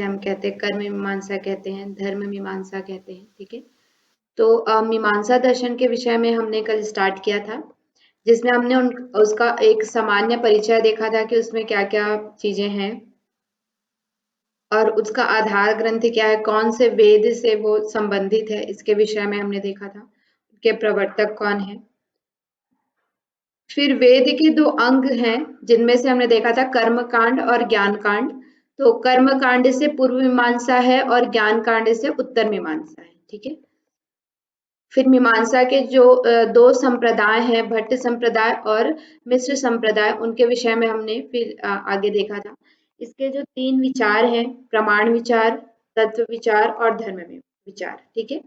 हम कहते हैं कर्म मीमांसा कहते हैं, धर्म मीमांसा कहते हैं, ठीक है। तो मीमांसा दर्शन के विषय में हमने कल स्टार्ट किया था, जिसमें हमने उसका एक सामान्य परिचय देखा था कि उसमें क्या-क्या चीजें हैं और उसका आधार ग्रंथ क्या है, कौन से वेद से वो संबंधित है, इसके विषय में हमने देखा था, उसके प्रवर्तक कौन है। फिर वेद के 2 अंग हैं, जिनमें से हमने देखा था कर्म कांड और ज्ञान कांड। तो कर्म कांड से पूर्व मीमांसा है और ज्ञान कांड से उत्तर मीमांसा है, ठीक है। फिर मीमांसा के जो 2 संप्रदाय हैं, भट्ट संप्रदाय और मिश्र संप्रदाय, उनके विषय में हमने फिर आगे देखा था। इसके जो 3 विचार हैं, प्रमाण विचार, तत्व विचार और धर्म विचार, ठीक है।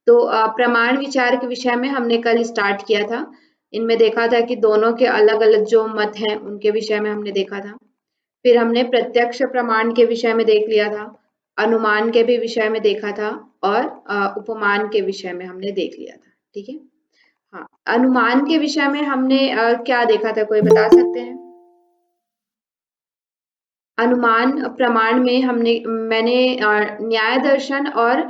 तो प्रमाण विचार के विषय में हमने कल स्टार्ट किया था। इनमें देखा था कि दोनों के अलग-अलग जो मत हैं, उनके विषय में हमने देखा था। फिर हमने प्रत्यक्ष प्रमाण के विषय में देख लिया था, अनुमान के भी विषय में देखा था और उपमान के विषय में हमने देख लिया था, ठीक है। हाँ, अनुमान के विषय में हमने क्या देखा था, कोई बता सकते हैं? अनुमान प्रमाण में मैंने न्याय दर्शन और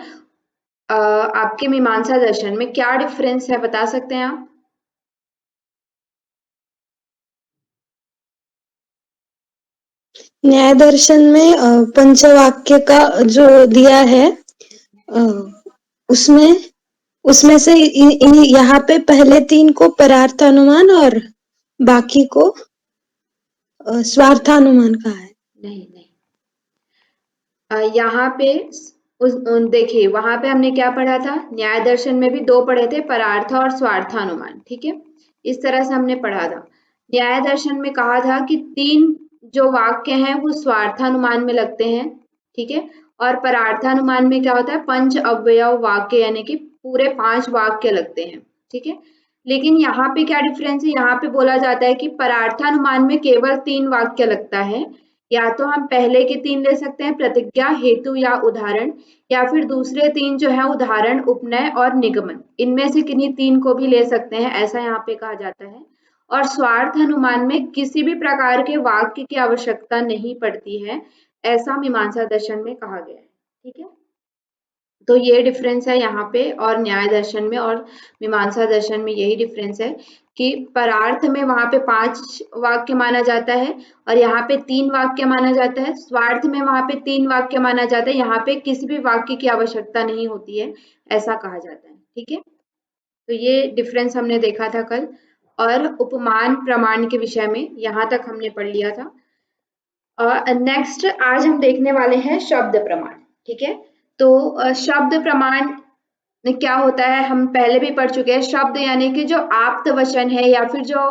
आपके मीमांसा दर्शन में क्या डिफरेंस है, बता सकते हैं आप? न्याय दर्शन में पंचवाक्य का जो दिया है, उसमें उसमें से यहाँ पे पहले 3 को परार्थानुमान और बाकी को स्वार्थानुमान कहा है। नहीं नहीं, यहाँ पे देखिए, वहां पे हमने क्या पढ़ा था, न्याय दर्शन में भी 2 पढ़े थे, परार्थ और स्वार्थानुमान, ठीक है। इस तरह से हमने पढ़ा था। न्याय दर्शन में कहा था कि 3 जो वाक्य हैं वो स्वार्थानुमान में लगते हैं, ठीक है। और परार्थानुमान में क्या होता है, पंच अवयव वाक्य, यानी कि पूरे 5 वाक्य लगते हैं, ठीक है। लेकिन यहाँ पे क्या डिफरेंस है, यहाँ पे बोला जाता है कि परार्थानुमान में केवल 3 वाक्य लगता है। या तो हम पहले के 3 ले सकते हैं, प्रतिज्ञा, हेतु या उदाहरण, या फिर दूसरे 3 जो है उदाहरण, उपनय और निगमन, इनमें से किन्हीं 3 को भी ले सकते हैं, ऐसा यहाँ पे कहा जाता है। और स्वार्थ अनुमान में किसी भी प्रकार के वाक्य की आवश्यकता नहीं पड़ती है, ऐसा मीमांसा दर्शन में कहा गया है, ठीक है। तो ये डिफरेंस है यहाँ पे, और न्याय दर्शन में और मीमांसा दर्शन में यही डिफरेंस है कि परार्थ में वहां पे 5 वाक्य माना जाता है और यहाँ पे 3 वाक्य माना जाता है। स्वार्थ में वहां पे 3 वाक्य माना जाता है, यहाँ पे किसी भी वाक्य की आवश्यकता नहीं होती है, ऐसा कहा जाता है, ठीक है। तो ये डिफरेंस हमने देखा था कल। और उपमान प्रमाण के विषय में यहाँ तक हमने पढ़ लिया था। नेक्स्ट आज हम देखने वाले हैं शब्द प्रमाण, ठीक है। तो शब्द प्रमाण में क्या होता है, हम पहले भी पढ़ चुके हैं। शब्द यानी कि जो आप्त वचन है, या फिर जो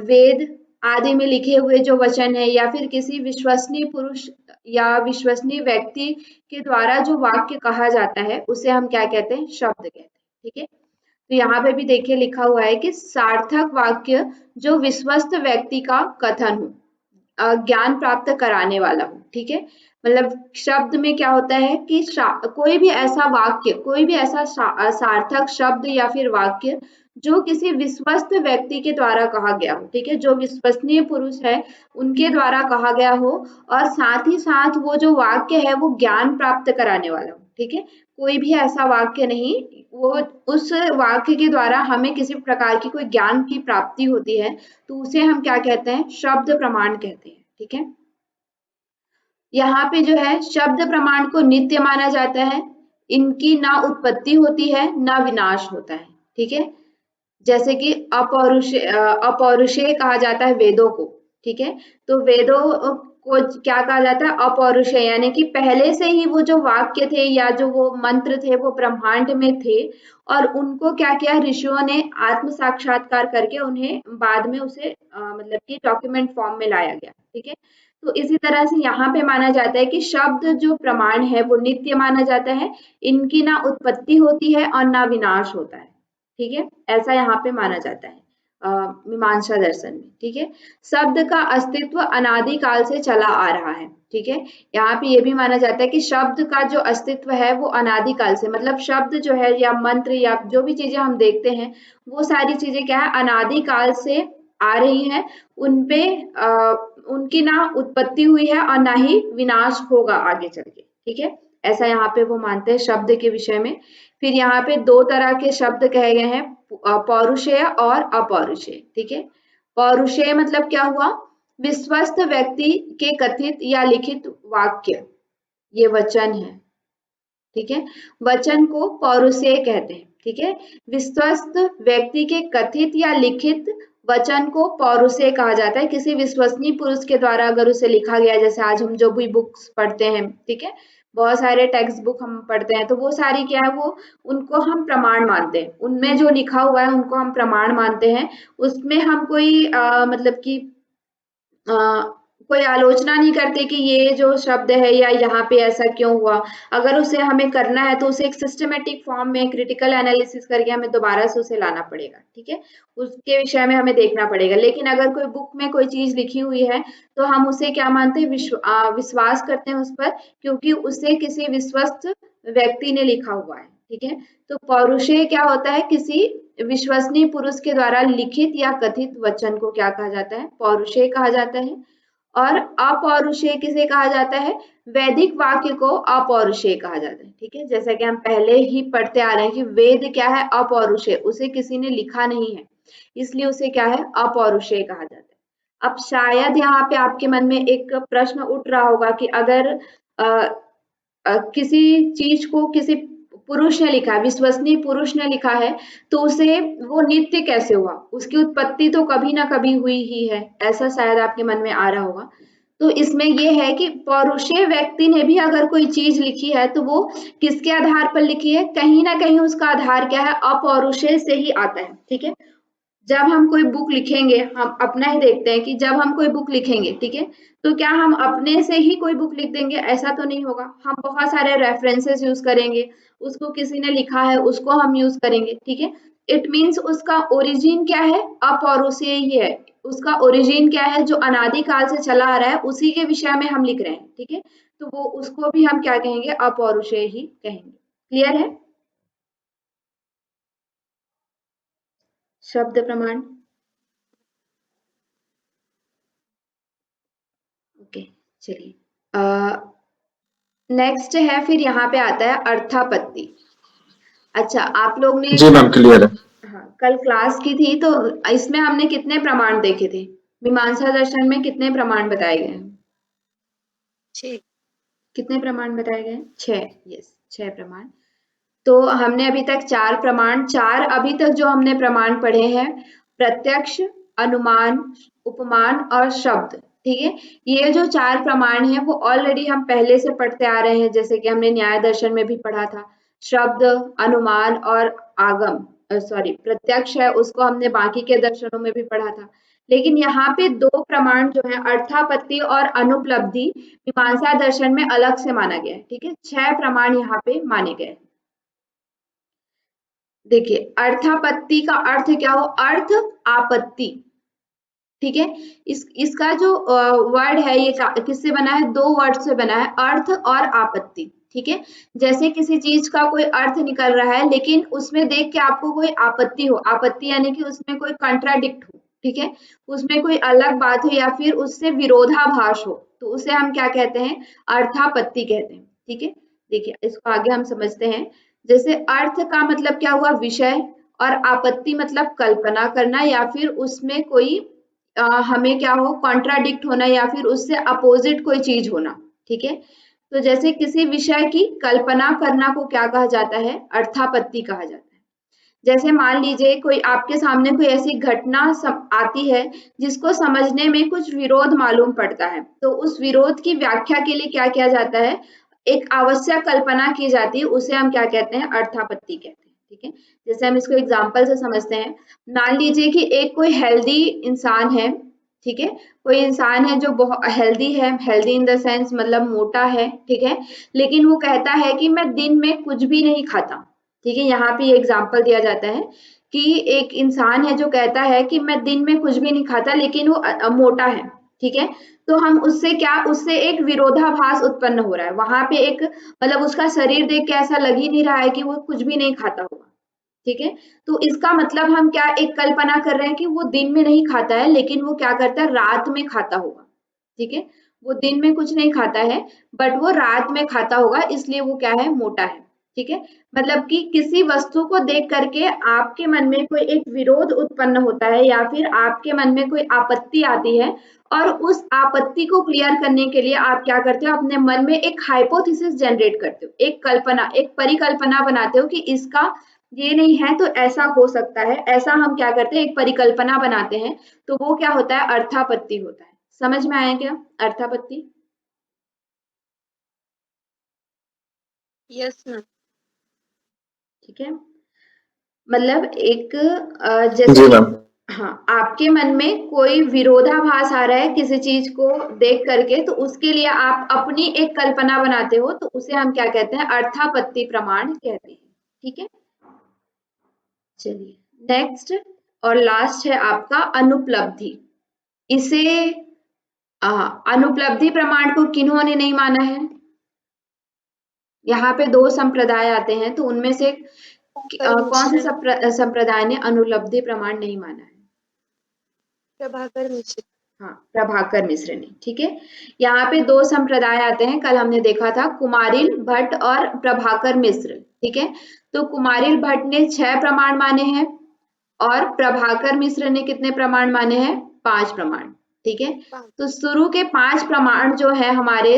वेद आदि में लिखे हुए जो वचन है, या फिर किसी विश्वसनीय पुरुष या विश्वसनीय व्यक्ति के द्वारा जो वाक्य कहा जाता है, उसे हम क्या कहते हैं, शब्द कहते हैं, ठीक है। तो यहाँ पे भी देखिए लिखा हुआ है कि सार्थक वाक्य जो विश्वस्त व्यक्ति का कथन हो, ज्ञान प्राप्त कराने वाला हो, ठीक है। मतलब शब्द में क्या होता है कि कोई भी ऐसा वाक्य, कोई भी ऐसा सार्थक शब्द या फिर वाक्य जो किसी विश्वस्त व्यक्ति के द्वारा कहा गया हो, ठीक है, जो विश्वसनीय पुरुष है उनके द्वारा कहा गया हो, और साथ ही साथ वो जो वाक्य है वो ज्ञान प्राप्त कराने वाला हो, ठीक है। कोई भी ऐसा वाक्य नहीं, वो उस वाक्य के द्वारा हमें किसी प्रकार की कोई ज्ञान की प्राप्ति होती है, तो उसे हम क्या कहते हैं, शब्द प्रमाण कहते हैं, ठीक है। यहाँ पे जो है शब्द प्रमाण को नित्य माना जाता है, इनकी ना उत्पत्ति होती है ना विनाश होता है, ठीक है। जैसे कि अपौरुषेय कहा जाता है वेदों को, ठीक है। तो वेदों को क्या कहा जाता है, अपौरुषेय, यानी कि पहले से ही वो जो वाक्य थे या जो वो मंत्र थे वो ब्रह्मांड में थे, और उनको क्या किया, ऋषियों ने आत्म साक्षात्कार करके उन्हें बाद में उसे मतलब कि डॉक्यूमेंट फॉर्म में लाया गया, ठीक है। तो इसी तरह से यहाँ पे माना जाता है कि शब्द जो प्रमाण है वो नित्य माना जाता है, इनकी ना उत्पत्ति होती है और ना विनाश होता है, ठीक है। ऐसा यहाँ पे माना जाता है मीमांसा दर्शन में, ठीक है। शब्द का अस्तित्व अनादिकाल से चला आ रहा है, ठीक है। यहाँ पे ये भी माना जाता है कि शब्द का जो अस्तित्व है वो अनादिकाल से, मतलब शब्द जो है या मंत्र या जो भी चीजें हम देखते हैं, वो सारी चीजें क्या है, अनादिकाल से आ रही हैं उनपे उनकी ना उत्पत्ति हुई है और ना ही विनाश होगा आगे चल के, ठीक है। ऐसा यहाँ पे वो मानते हैं शब्द के विषय में। फिर यहाँ पे दो तरह के शब्द कहे गए हैं, पौरुषेय और अपौरुषेय, ठीक है। पौरुषेय मतलब क्या हुआ, विश्वस्त व्यक्ति के कथित या लिखित वाक्य, ये वचन है, ठीक है। वचन को पौरुषेय कहते हैं, ठीक है। विश्वस्त व्यक्ति के कथित या लिखित वचन को पौरुषेय कहा जाता है। किसी विश्वसनीय पुरुष के द्वारा अगर उसे लिखा गया, जैसे आज हम जो भी बुक्स पढ़ते हैं, ठीक है, बहुत सारे टेक्स्ट बुक हम पढ़ते हैं, तो वो सारी क्या है, वो उनको हम प्रमाण मानते हैं। उनमें जो लिखा हुआ है उनको हम प्रमाण मानते हैं। उसमें हम कोई मतलब कि कोई आलोचना नहीं करते कि ये जो शब्द है या यहाँ पे ऐसा क्यों हुआ। अगर उसे हमें करना है तो उसे एक सिस्टमेटिक फॉर्म में क्रिटिकल एनालिसिस करके हमें दोबारा से उसे लाना पड़ेगा, ठीक है। उसके विषय में हमें देखना पड़ेगा। लेकिन अगर कोई बुक में कोई चीज लिखी हुई है तो हम उसे क्या मानते हैं, विश्वास करते हैं उस पर, क्योंकि उसे किसी विश्वस्त व्यक्ति ने लिखा हुआ है, ठीक है। तो पौरुषेय क्या होता है, किसी विश्वसनीय पुरुष के द्वारा लिखित या कथित वचन को क्या कहा जाता है, पौरुषेय कहा जाता है। और अपौरुषेय किसे कहा जाता है, वैदिक वाक्य को अपौरुषेय कहा जाता है, ठीक है। जैसा कि हम पहले ही पढ़ते आ रहे हैं कि वेद क्या है, अपौरुषेय, उसे किसी ने लिखा नहीं है, इसलिए उसे क्या है, अपौरुषेय कहा जाता है। अब शायद यहाँ पे आपके मन में एक प्रश्न उठ रहा होगा कि अगर किसी चीज को किसी पुरुष ने लिखा है, विश्वसनीय पुरुष ने लिखा है, तो उसे वो नित्य कैसे हुआ, उसकी उत्पत्ति तो कभी ना कभी हुई ही है, ऐसा शायद आपके मन में आ रहा होगा। तो इसमें ये है कि पौरुषेय व्यक्ति ने भी अगर कोई चीज लिखी है तो वो किसके आधार पर लिखी है, कहीं ना कहीं उसका आधार क्या है, अपौरुषेय से ही आता है, ठीक है। जब हम कोई बुक लिखेंगे, हम अपना ही देखते हैं कि जब हम कोई बुक लिखेंगे, ठीक है, तो क्या हम अपने से ही कोई बुक लिख देंगे, ऐसा तो नहीं होगा। हम बहुत सारे रेफरेंसेस यूज करेंगे, उसको किसी ने लिखा है उसको हम यूज करेंगे, ठीक है। इट मीन्स उसका ओरिजिन क्या है, अपौरुषेय ही है। उसका ओरिजिन क्या है, जो अनादि काल से चला आ रहा है, उसी के विषय में हम लिख रहे हैं, ठीक है। तो वो उसको भी हम क्या कहेंगे, अपौरुषेय ही कहेंगे। क्लियर है। शब्द प्रमाण, ओके, चलिए। नेक्स्ट है, फिर यहाँ पे आता है अर्थापत्ति। अच्छा, आप लोग ने जी मैम, क्लियर है। हाँ, कल क्लास की थी, तो इसमें हमने कितने प्रमाण देखे थे, मीमांसा दर्शन में कितने प्रमाण बताए गए हैं, 6। कितने प्रमाण बताए गए हैं, 6, यस 6 प्रमाण। तो हमने अभी तक 4 प्रमाण, 4 अभी तक जो हमने प्रमाण पढ़े हैं, प्रत्यक्ष, अनुमान, उपमान और शब्द, ठीक है। ये जो 4 प्रमाण हैं वो ऑलरेडी हम पहले से पढ़ते आ रहे हैं, जैसे कि हमने न्याय दर्शन में भी पढ़ा था। शब्द, अनुमान और आगम, सॉरी प्रत्यक्ष है, उसको हमने बाकी के दर्शनों में भी पढ़ा था। लेकिन यहाँ पे 2 प्रमाण जो है, अर्थापत्ति और अनुपलब्धि, मीमांसा दर्शन में अलग से माना गया है, ठीक है। 6 प्रमाण यहाँ पे माने गए। देखिए, अर्थापत्ति का अर्थ क्या हो, अर्थ आपत्ति, ठीक है। इसका जो वर्ड है ये किससे बना है, 2 वर्ड से बना है, अर्थ और आपत्ति, ठीक है। जैसे किसी चीज का कोई अर्थ निकल रहा है लेकिन उसमें देख के आपको कोई आपत्ति हो, आपत्ति यानी कि उसमें कोई कंट्राडिक्ट हो, ठीक है, उसमें कोई अलग बात हो या फिर उससे विरोधाभास हो, तो उसे हम क्या कहते हैं, अर्थापत्ति कहते हैं, ठीक है। देखिए, इसको आगे हम समझते हैं। जैसे अर्थ का मतलब क्या हुआ, विषय, और आपत्ति मतलब कल्पना करना या फिर उसमें कोई हमें क्या हो, कॉन्ट्राडिक्ट होना या फिर उससे अपोजिट कोई चीज होना, ठीक है। तो जैसे किसी विषय की कल्पना करना को क्या कहा जाता है, अर्थापत्ति कहा जाता है। जैसे मान लीजिए कोई आपके सामने कोई ऐसी घटना आती है जिसको समझने में कुछ विरोध मालूम पड़ता है, तो उस विरोध की व्याख्या के लिए क्या किया जाता है, एक आवश्यक कल्पना की जाती है, उसे हम क्या कहते हैं, अर्थापत्ति कहते हैं, ठीक है। जैसे हम इसको एग्जाम्पल से समझते हैं। मान लीजिए कि एक कोई हेल्दी इंसान है, ठीक है, कोई इंसान है जो बहुत हेल्दी है, हेल्दी इन द सेंस मतलब मोटा है, ठीक है, लेकिन वो कहता है कि मैं दिन में कुछ भी नहीं खाता, ठीक है। यहाँ पे एग्जाम्पल दिया जाता है कि एक इंसान है जो कहता है कि मैं दिन में कुछ भी नहीं खाता, लेकिन वो मोटा है, ठीक है। तो हम उससे क्या, उससे एक विरोधाभास उत्पन्न हो रहा है, वहां पे एक मतलब उसका शरीर देख के ऐसा लग ही नहीं रहा है कि वो कुछ भी नहीं खाता होगा, ठीक है। तो इसका मतलब हम क्या एक कल्पना कर रहे हैं कि वो दिन में नहीं खाता है, लेकिन वो क्या करता है रात में खाता होगा। ठीक है, वो दिन में कुछ नहीं खाता है बट वो रात में खाता होगा, इसलिए वो क्या है मोटा है। ठीक है, मतलब कि किसी वस्तु को देख करके आपके मन में कोई एक विरोध उत्पन्न होता है या फिर आपके मन में कोई आपत्ति आती है और उस आपत्ति को क्लियर करने के लिए आप क्या करते हो, अपने मन में एक हाइपोथेसिस जनरेट करते हो, एक कल्पना, एक परिकल्पना बनाते हो कि इसका ये नहीं है तो ऐसा हो सकता है, ऐसा हम क्या करते हैं एक परिकल्पना बनाते हैं, तो वो क्या होता है अर्थापत्ति होता है। समझ में आया क्या अर्थापत्ति? Yes ma'am. ठीक है, मतलब एक जैसे जी कि मैम। हाँ आपके मन में कोई विरोधाभास आ रहा है किसी चीज को देख करके, तो उसके लिए आप अपनी एक कल्पना बनाते हो, तो उसे हम क्या कहते हैं अर्थापत्ति प्रमाण कहते हैं। ठीक है, चलिए नेक्स्ट और लास्ट है आपका अनुपलब्धि। इसे अनुपलब्धि प्रमाण को किन्होंने नहीं माना है? यहाँ पे दो संप्रदाय आते हैं, तो उनमें से कौन से संप्रदाय ने अनुपलब्धि प्रमाण नहीं माना है? प्रभाकर मिश्र। हाँ, प्रभाकर मिश्र ने। ठीक है, यहाँ पे दो संप्रदाय आते हैं, कल हमने देखा था कुमारिल भट्ट और प्रभाकर मिश्र। ठीक है, तो कुमारिल भट्ट ने 6 प्रमाण माने हैं और प्रभाकर मिश्र ने कितने प्रमाण माने हैं? 5 प्रमाण। ठीक है, तो शुरू के 5 प्रमाण जो है हमारे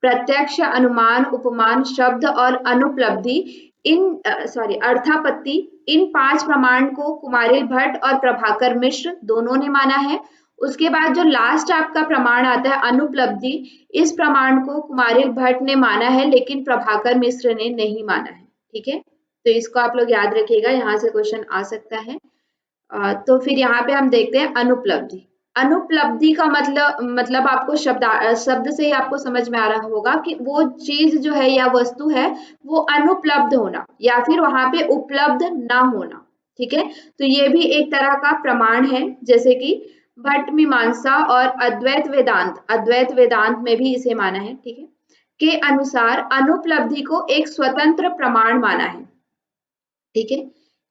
प्रत्यक्ष, अनुमान, उपमान, शब्द और अनुपलब्धि, इन अर्थापत्ति, इन 5 प्रमाण को कुमारिल भट्ट और प्रभाकर मिश्र दोनों ने माना है। उसके बाद जो लास्ट आपका प्रमाण आता है अनुपलब्धि, इस प्रमाण को कुमारिल भट्ट ने माना है लेकिन प्रभाकर मिश्र ने नहीं माना है। ठीक है, तो इसको आप लोग याद रखिएगा, यहाँ से क्वेश्चन आ सकता है। तो फिर यहाँ पे हम देखते हैं अनुपलब्धि। अनुपलब्धि का मतलब आपको शब्द से ही आपको समझ में आ रहा होगा कि वो चीज जो है या वस्तु है वो अनुपलब्ध होना या फिर वहां पे उपलब्ध ना होना। ठीक है, तो ये भी एक तरह का प्रमाण है, जैसे कि भट्ट मीमांसा और अद्वैत वेदांत में भी इसे माना है। ठीक है, के अनुसार अनुपलब्धि को एक स्वतंत्र प्रमाण माना है। ठीक है,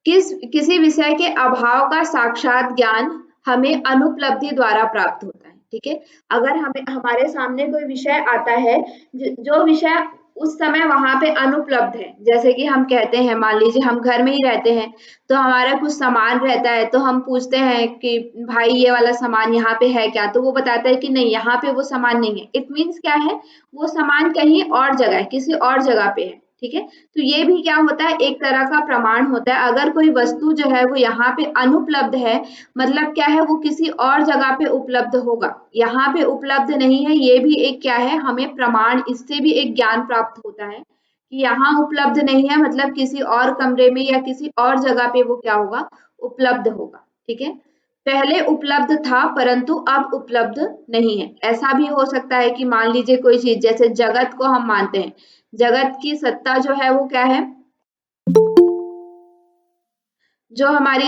किसी विषय के अभाव का साक्षात ज्ञान हमें अनुपलब्धि द्वारा प्राप्त होता है। ठीक है, अगर हमें हमारे सामने कोई विषय आता है जो विषय उस समय वहां पे अनुपलब्ध है, जैसे कि हम कहते हैं मान लीजिए हम घर में ही रहते हैं तो हमारा कुछ सामान रहता है, तो हम पूछते हैं कि भाई ये वाला सामान यहाँ पे है क्या, तो वो बताता है कि नहीं यहाँ पे वो सामान नहीं है। इट मीन्स क्या है, वो सामान कहीं और जगह है, किसी और जगह पे है। ठीक है, तो ये भी क्या होता है एक तरह का प्रमाण होता है। अगर कोई वस्तु जो है वो यहाँ पे अनुपलब्ध है, मतलब क्या है वो किसी और जगह पे उपलब्ध होगा, यहाँ पे उपलब्ध नहीं है, ये भी एक क्या है हमें प्रमाण, इससे भी एक ज्ञान प्राप्त होता है कि यहाँ उपलब्ध नहीं है, मतलब किसी और कमरे में या किसी और जगह पे वो क्या होगा उपलब्ध होगा। ठीक है, पहले उपलब्ध था परंतु अब उपलब्ध नहीं है। ऐसा भी हो सकता है कि मान लीजिए कोई चीज, जैसे जगत को हम मानते हैं, जगत की सत्ता जो है वो क्या है, जो हमारी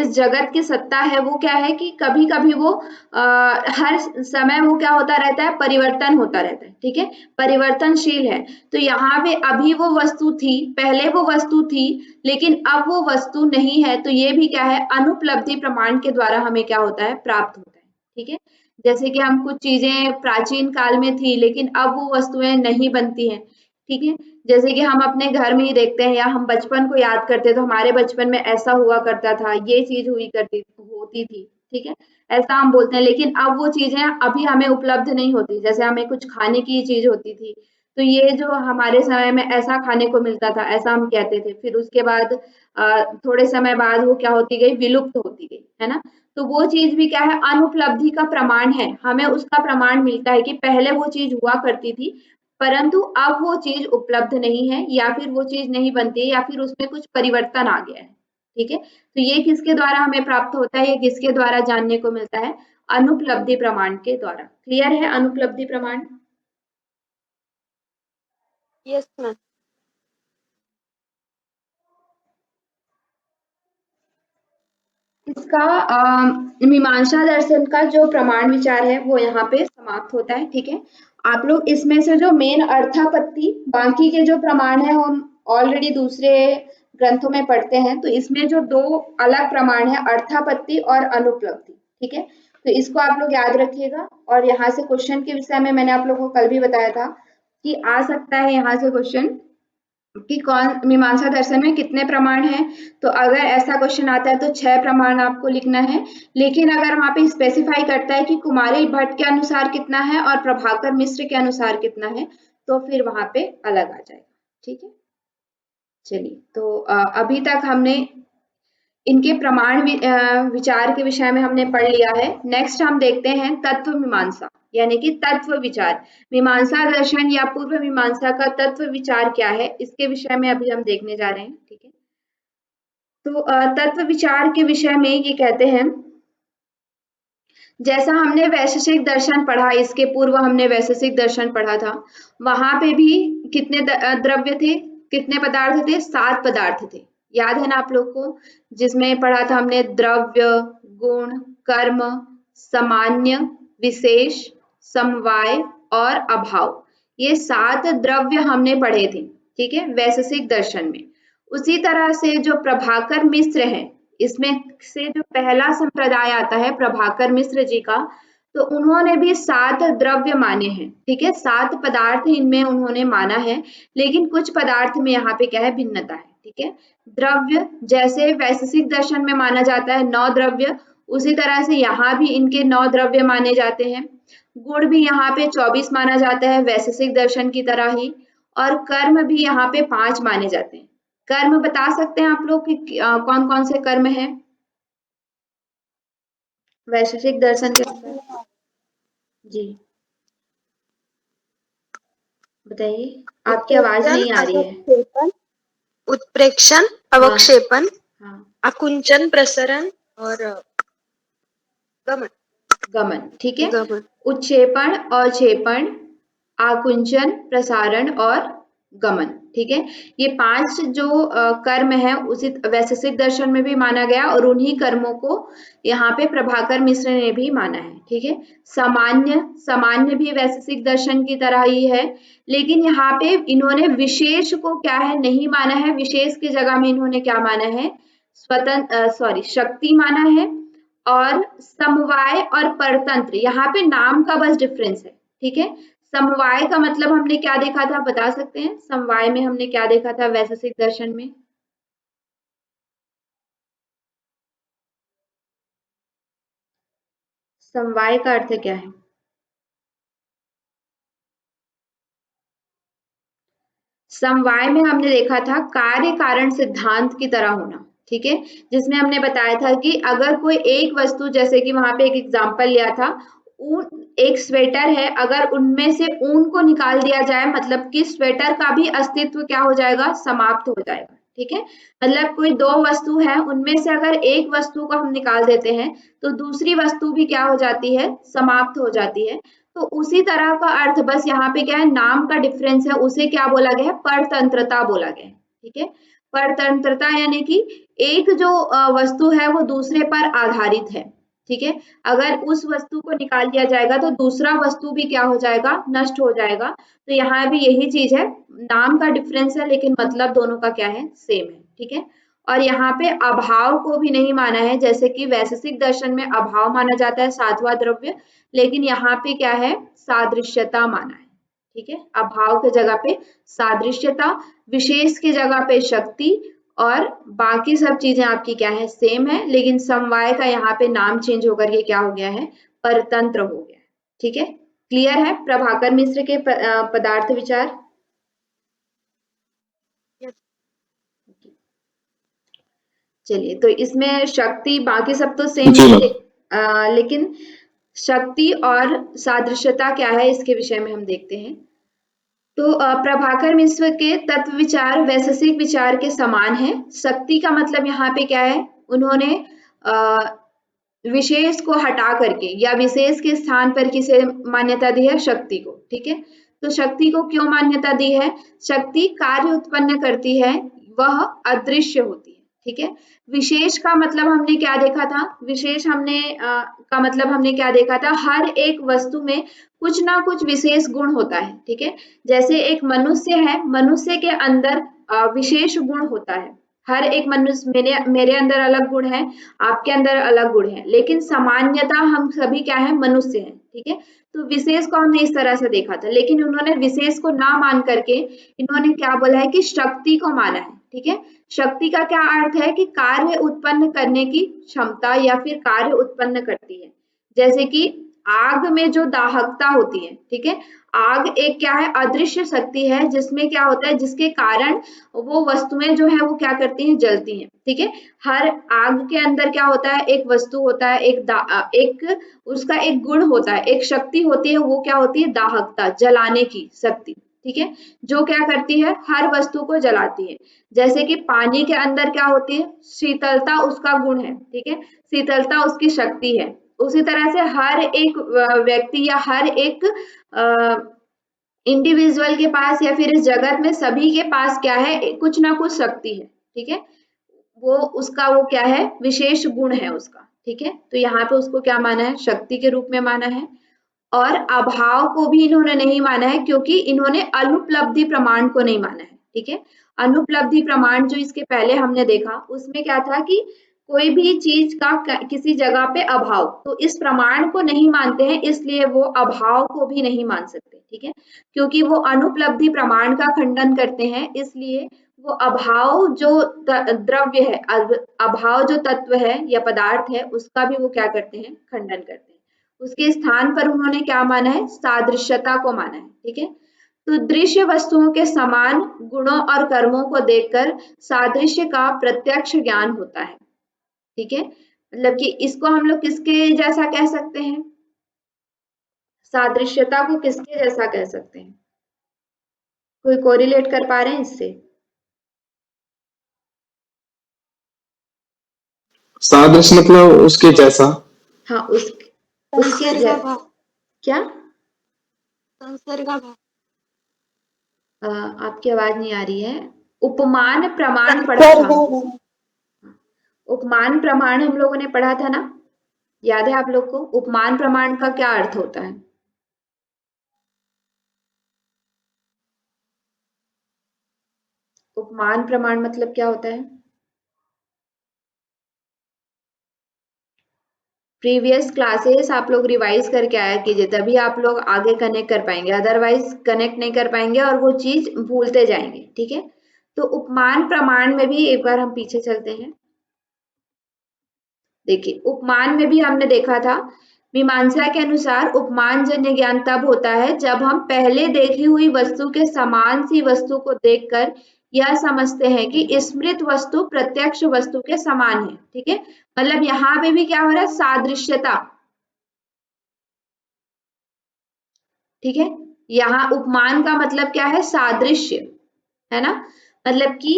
इस जगत की सत्ता है वो क्या है कि कभी कभी वो हर समय वो क्या होता रहता है, परिवर्तन होता रहता है। ठीक है, परिवर्तनशील है। तो यहाँ पे अभी वो वस्तु थी, पहले वो वस्तु थी, लेकिन अब वो वस्तु नहीं है, तो ये भी क्या है अनुपलब्धि प्रमाण के द्वारा हमें क्या होता है प्राप्त होता है। ठीक है, जैसे कि हम कुछ चीजें प्राचीन काल में थी लेकिन अब वो वस्तुएं नहीं बनती हैं। ठीक है, जैसे कि हम अपने घर में ही देखते हैं या हम बचपन को याद करते हैं, तो हमारे बचपन में ऐसा हुआ करता था, ये चीज होती थी। ठीक है, ऐसा हम बोलते हैं, लेकिन अब वो चीजें अभी हमें उपलब्ध नहीं होती। जैसे हमें कुछ खाने की चीज होती थी, तो ये जो हमारे समय में ऐसा खाने को मिलता था ऐसा हम कहते थे, फिर उसके बाद थोड़े समय बाद वो क्या होती गई, विलुप्त होती गई, है ना। तो वो चीज भी क्या है अनुपलब्धि का प्रमाण है, हमें उसका प्रमाण मिलता है कि पहले वो चीज हुआ करती थी परंतु अब वो चीज उपलब्ध नहीं है या फिर वो चीज नहीं बनती है या फिर उसमें कुछ परिवर्तन आ गया है। ठीक है, तो ये किसके द्वारा हमें प्राप्त होता है, ये किसके द्वारा जानने को मिलता है, अनुपलब्धि प्रमाण के द्वारा। क्लियर है अनुपलब्धि प्रमाण? Yes ma'am. इसका मीमांसा दर्शन का जो प्रमाण विचार है वो यहाँ पे समाप्त होता है। ठीक है, आप लोग इसमें से जो मेन अर्थापत्ति, बाकी के जो प्रमाण है हम ऑलरेडी दूसरे ग्रंथों में पढ़ते हैं, तो इसमें जो दो अलग प्रमाण है, अर्थापत्ति और अनुपलब्धि, ठीक है। तो इसको आप लोग याद रखिएगा। और यहाँ से क्वेश्चन के विषय में मैंने आप लोगों को कल भी बताया था कि आ सकता है यहाँ से क्वेश्चन कि कौन मीमांसा दर्शन में कितने प्रमाण हैं। तो अगर ऐसा क्वेश्चन आता है तो 6 प्रमाण आपको लिखना है। लेकिन अगर वहां पे स्पेसिफाई करता है कि कुमारी भट्ट के अनुसार कितना है और प्रभाकर मिश्र के अनुसार कितना है, तो फिर वहां पे अलग आ जाएगा, ठीक है। चलिए, तो अभी तक हमने इनके प्रमाण विचार के विषय में हमने पढ़ लिया है। नेक्स्ट हम देखते हैं तत्व मीमांसा, यानी कि तत्व विचार। मीमांसा दर्शन या पूर्व मीमांसा का तत्व विचार क्या है, इसके विषय में अभी हम देखने जा रहे हैं, ठीक है। तो तत्व विचार के विषय में ये कहते हैं, जैसा हमने वैशेषिक दर्शन पढ़ा, इसके पूर्व हमने वैशेषिक दर्शन पढ़ा था, वहां पे भी कितने द्रव्य थे, कितने पदार्थ थे, 7 पदार्थ थे। याद है ना आप लोग को, जिसमें पढ़ा था हमने द्रव्य, गुण, कर्म, सामान्य, विशेष, समवाय और अभाव। ये 7 द्रव्य हमने पढ़े थे, ठीक है, वैशेषिक दर्शन में। उसी तरह से जो प्रभाकर मिश्र है, इसमें से जो पहला संप्रदाय आता है प्रभाकर मिश्र जी का, तो उन्होंने भी 7 द्रव्य माने हैं, ठीक है, 7 पदार्थ इनमें उन्होंने माना है। लेकिन कुछ पदार्थ में यहाँ पे क्या है, भिन्नता है, ठीक है। द्रव्य जैसे वैशेषिक दर्शन में माना जाता है 9 द्रव्य, उसी तरह से यहाँ भी इनके 9 द्रव्य माने जाते हैं। गुण भी यहाँ पे 24 माना जाता है, वैशेषिक दर्शन की तरह ही। और कर्म भी यहाँ पे 5 माने जाते हैं। कर्म बता सकते हैं आप लोग कि कौन कौन से कर्म हैं वैशेषिक दर्शन के अंदर? जी बताइए, आपकी आवाज उत्प्रेक्षण, नहीं आ रही है। अवक्षेपन, उत्प्रेक्षण, हाँ अवक्षेपन, हाँ, आकुंचन, प्रसरण और गमन। गमन, ठीक है। गमन। उत्क्षेपण, अवक्षेपण, आकुंचन, प्रसारण और गमन, ठीक है। ये 5 जो कर्म है उसी वैशेषिक दर्शन में भी माना गया और उन्हीं कर्मों को यहाँ पे प्रभाकर मिश्र ने भी माना है, ठीक है। सामान्य, सामान्य भी वैशेषिक दर्शन की तरह ही है, लेकिन यहाँ पे इन्होंने विशेष को क्या है, नहीं माना है। विशेष की जगह में इन्होंने क्या माना है, शक्ति माना है। और समवाय और परतंत्र, यहाँ पे नाम का बस डिफरेंस है, ठीक है। समवाय का मतलब हमने क्या देखा था, बता सकते हैं? समवाय में हमने क्या देखा था वैशेषिक दर्शन में? समवाय का अर्थ क्या है? समवाय में हमने देखा था कार्य कारण सिद्धांत की तरह होना, ठीक है, जिसमें हमने बताया था कि अगर कोई एक वस्तु, जैसे कि वहां पे एक एग्जांपल लिया था, ऊन, एक स्वेटर है, अगर उनमें से ऊन को निकाल दिया जाए, मतलब कि स्वेटर का भी अस्तित्व क्या हो जाएगा, समाप्त हो जाएगा, ठीक है। मतलब कोई 2 वस्तु है, उनमें से अगर एक वस्तु को हम निकाल देते हैं तो दूसरी वस्तु भी क्या हो जाती है, समाप्त हो जाती है। तो उसी तरह का अर्थ, बस यहाँ पे क्या है, नाम का डिफरेंस है, उसे क्या बोला गया है, परतंत्रता बोला गया है, ठीक है। परतंत्रता यानी कि एक जो वस्तु है वो दूसरे पर आधारित है, ठीक है। अगर उस वस्तु को निकाल दिया जाएगा तो दूसरा वस्तु भी क्या हो जाएगा, नष्ट हो जाएगा। तो यहाँ भी यही चीज है, नाम का डिफरेंस है लेकिन मतलब दोनों का क्या है, सेम है, ठीक है। और यहाँ पे अभाव को भी नहीं माना है, जैसे कि वैशेषिक दर्शन में अभाव माना जाता है 7वां द्रव्य, लेकिन यहाँ पे क्या है, सादृश्यता माना है, ठीक है। अभाव के जगह पे सादृश्यता, विशेष की जगह पे शक्ति, और बाकी सब चीजें आपकी क्या है, सेम है। लेकिन समवाय का यहाँ पे नाम चेंज होकर के क्या हो गया है, परतंत्र हो गया है, ठीक है। क्लियर है प्रभाकर मिश्र के पदार्थ विचार? चलिए, तो इसमें शक्ति, बाकी सब तो सेम है, लेकिन शक्ति और सादृश्यता क्या है इसके विषय में हम देखते हैं। तो प्रभाकर मिश्र के तत्व विचार वैशेषिक विचार के समान है। शक्ति का मतलब यहाँ पे क्या है, उन्होंने विशेष को हटा करके या विशेष के स्थान पर किसे मान्यता दी है, शक्ति को, ठीक है। तो शक्ति को क्यों मान्यता दी है, शक्ति कार्य उत्पन्न करती है, वह अदृश्य होती है, ठीक है। विशेष का मतलब हमने क्या देखा था, विशेष हमने का मतलब हमने क्या देखा था, हर एक वस्तु में कुछ ना कुछ विशेष गुण होता है, ठीक है। जैसे एक मनुष्य है, मनुष्य के अंदर विशेष गुण होता है, हर एक मनुष्य, मेरे अंदर अलग गुण है, आपके अंदर अलग गुण है, लेकिन सामान्यता हम सभी क्या है, मनुष्य हैं, ठीक है। तो विशेष को हमने इस तरह से देखा था, लेकिन उन्होंने विशेष को ना मान करके इन्होंने क्या बोला है कि शक्ति को माना है, ठीक है। शक्ति का क्या अर्थ है कि कार्य उत्पन्न करने की क्षमता या फिर कार्य उत्पन्न करती है। जैसे कि आग में जो दाहकता होती है, ठीक है, आग एक क्या है, अदृश्य शक्ति है, जिसमें क्या होता है, जिसके कारण वो वस्तुएं जो है वो क्या करती हैं, जलती हैं, ठीक है। हर आग के अंदर क्या होता है, एक वस्तु होता है, एक उसका एक गुण होता है, एक शक्ति होती है, वो क्या होती है, दाहकता, जलाने की शक्ति, ठीक है, जो क्या करती है, हर वस्तु को जलाती है। जैसे कि पानी के अंदर क्या होती है, शीतलता उसका गुण है, ठीक है, शीतलता उसकी शक्ति है। उसी तरह से हर एक व्यक्ति या हर एक इंडिविजुअल के पास या फिर इस जगत में सभी के पास क्या है, कुछ ना कुछ शक्ति है, ठीक है, वो उसका वो क्या है, विशेष गुण है उसका, ठीक है। तो यहाँ पे उसको क्या माना है, शक्ति के रूप में माना है। और अभाव को भी इन्होंने नहीं माना है, क्योंकि इन्होंने अनुपलब्धि प्रमाण को नहीं माना है, ठीक है। अनुपलब्धि प्रमाण जो इसके पहले हमने देखा, उसमें क्या था कि कोई भी चीज का किसी जगह पे अभाव, तो इस प्रमाण को नहीं मानते हैं, इसलिए वो अभाव को भी नहीं मान सकते, ठीक है, क्योंकि वो अनुपलब्धि प्रमाण का खंडन करते हैं, इसलिए वो अभाव जो द्रव्य है, अभाव जो तत्व है या पदार्थ है, उसका भी वो क्या करते हैं, खंडन करते हैं। उसके स्थान पर उन्होंने क्या माना है, सादृश्यता को माना है, ठीक है। तो दृश्य वस्तुओं के समान गुणों और कर्मों को देखकर सादृश्य का प्रत्यक्ष ज्ञान होता है, ठीक है। मतलब कि इसको हम लोग किसके जैसा कह सकते हैं, सादृश्यता को किसके जैसा कह सकते हैं, कोई कोरिलेट कर पा रहे हैं इससे? सादृश्य मतलब उसके जैसा। हाँ, उसके क्या, आपकी आवाज नहीं आ रही है। उपमान प्रमाण पढ़ा था, उपमान प्रमाण हम लोगों ने पढ़ा था ना, याद है आप लोग को, उपमान प्रमाण का क्या अर्थ होता है? उपमान प्रमाण मतलब क्या होता है? प्रीवियस क्लासेस आप लोग रिवाइज करके आया कीजिए, तभी आप लोग आगे कनेक्ट कर पाएंगे, अदरवाइज कनेक्ट नहीं कर पाएंगे और वो चीज भूलते जाएंगे, ठीक है। तो उपमान प्रमाण में भी एक बार हम पीछे चलते हैं। देखिए, उपमान में भी हमने देखा था, मीमांसा के अनुसार उपमान जन्य ज्ञान तब होता है जब हम पहले देखी हुई वस्तु के समान सी वस्तु को देखकर यह समझते हैं कि स्मृत वस्तु प्रत्यक्ष वस्तु के समान है, ठीक है। मतलब यहाँ पे भी क्या हो रहा है, सादृश्यता, ठीक है। यहाँ उपमान का मतलब क्या है, सादृश्य, है ना। मतलब कि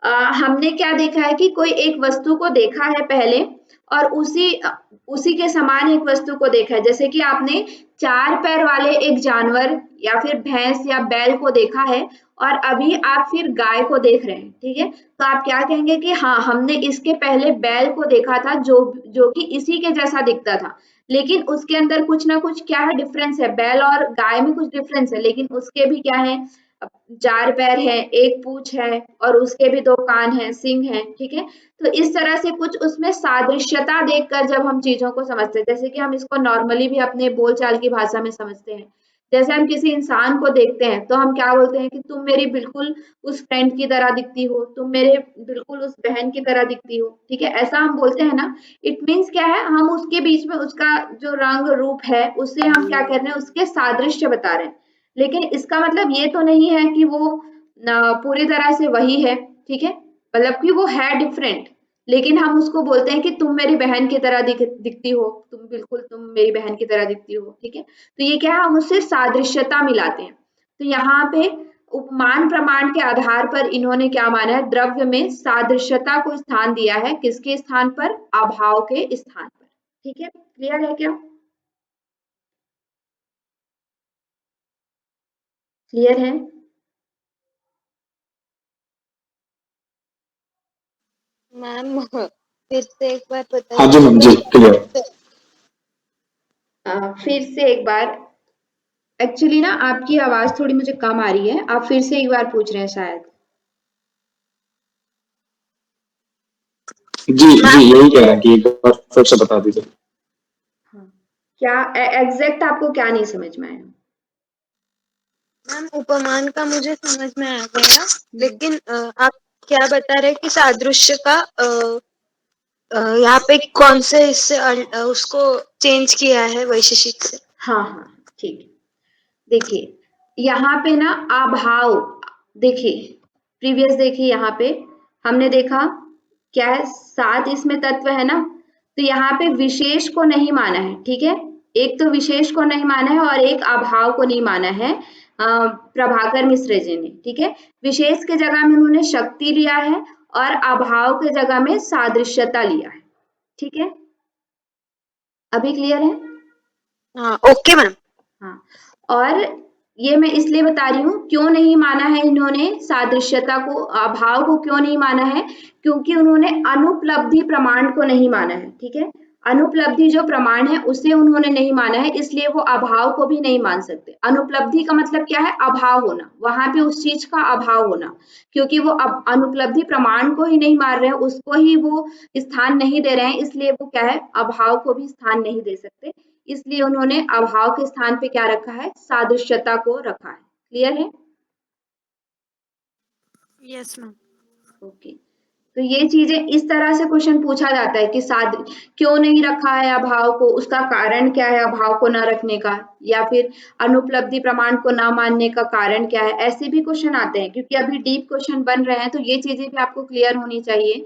हमने क्या देखा है कि कोई एक वस्तु को देखा है पहले, और उसी के समान एक वस्तु को देखा है। जैसे कि आपने 4 पैर वाले एक जानवर या फिर भैंस या बैल को देखा है, और अभी आप फिर गाय को देख रहे हैं, ठीक है। तो आप क्या कहेंगे कि हाँ, हमने इसके पहले बैल को देखा था, जो कि इसी के जैसा दिखता था, लेकिन उसके अंदर कुछ ना कुछ क्या है, डिफरेंस है। बैल और गाय में कुछ डिफरेंस है, लेकिन उसके भी क्या है, 4 पैर है, एक पूंछ है, और उसके भी 2 कान हैं, सिंग हैं, ठीक है। तो इस तरह से कुछ उसमें सादृश्यता देखकर जब हम चीजों को समझते हैं, जैसे कि हम इसको नॉर्मली भी अपने बोलचाल की भाषा में समझते हैं। जैसे हम किसी इंसान को देखते हैं तो हम क्या बोलते हैं कि तुम मेरी बिल्कुल उस फ्रेंड की तरह दिखती हो, तुम मेरे बिल्कुल उस बहन की तरह दिखती हो, ठीक है, ऐसा हम बोलते हैं ना। इट मीन्स क्या है, हम उसके बीच में उसका जो रंग रूप है, उससे हम क्या कर रहे हैं, उसके सादृश्य बता रहे हैं। लेकिन इसका मतलब ये तो नहीं है कि वो पूरी तरह से वही है, ठीक है, मतलब कि वो है डिफरेंट, लेकिन हम उसको बोलते हैं कि तुम मेरी बहन की तरह दिखती हो, तुम मेरी बहन की तरह दिखती हो, ठीक है। तो ये क्या है, हम उससे सादृश्यता मिलाते हैं। तो यहाँ पे उपमान प्रमाण के आधार पर इन्होंने क्या माना है, द्रव्य में सादृश्यता को स्थान दिया है, किसके स्थान पर, अभाव के स्थान पर, ठीक है। क्लियर है क्या? क्लियर है? मैम फिर से एक बार हाँ जी मैम जी, क्लियर। फिर से एक बार, एक्चुअली ना आपकी आवाज थोड़ी मुझे कम आ रही है, आप फिर से एक बार पूछ रहे हैं शायद। जी जी यही कह रहा है कि एक बार फिर से बता दीजिए। हाँ, क्या एग्जैक्ट आपको क्या नहीं समझ में आया? मैम उपमान का मुझे समझ में आ गया, लेकिन आप क्या बता रहे कि सादृश्य का यहाँ पे कौन से इससे उसको चेंज किया है वैशेषिक से? हाँ हाँ ठीक है। देखिए यहाँ पे ना अभाव, देखिए प्रीवियस देखिए यहाँ पे हमने देखा क्या है, 7 इसमें तत्व है ना, तो यहाँ पे विशेष को नहीं माना है, ठीक है। एक तो विशेष को नहीं माना है और एक अभाव को नहीं माना है प्रभाकर मिश्र जी ने, ठीक है। विशेष के जगह में उन्होंने शक्ति लिया है और अभाव के जगह में सादृश्यता लिया है, ठीक है। अभी क्लियर है? हाँ ओके मैम। हाँ, और ये मैं इसलिए बता रही हूँ क्यों नहीं माना है इन्होंने सादृश्यता को, अभाव को क्यों नहीं माना है, क्योंकि उन्होंने अनुपलब्धि प्रमाण को नहीं माना है, ठीक है। अनुपलब्धि जो प्रमाण है उसे उन्होंने नहीं माना है, इसलिए वो अभाव को भी नहीं मान सकते। अनुपलब्धि का मतलब क्या है? अभाव होना, वहां पे उस चीज का अभाव होना, क्योंकि वो अब अनुपलब्धि प्रमाण को ही नहीं मान रहे हैं, उसको ही वो स्थान नहीं दे रहे हैं, इसलिए वो क्या है, अभाव को भी स्थान नहीं दे सकते। इसलिए उन्होंने अभाव के स्थान पे क्या रखा है? सादृश्यता को रखा है। क्लियर है? Yes ma'am. ओके, तो ये चीजें इस तरह से क्वेश्चन पूछा जाता है कि क्यों नहीं रखा है अभाव को, उसका कारण क्या है अभाव को ना रखने का, या फिर अनुपलब्धि प्रमाण को ना मानने का कारण क्या है, ऐसे भी क्वेश्चन आते हैं। क्योंकि अभी डीप क्वेश्चन बन रहे हैं तो ये चीजें भी आपको क्लियर होनी चाहिए।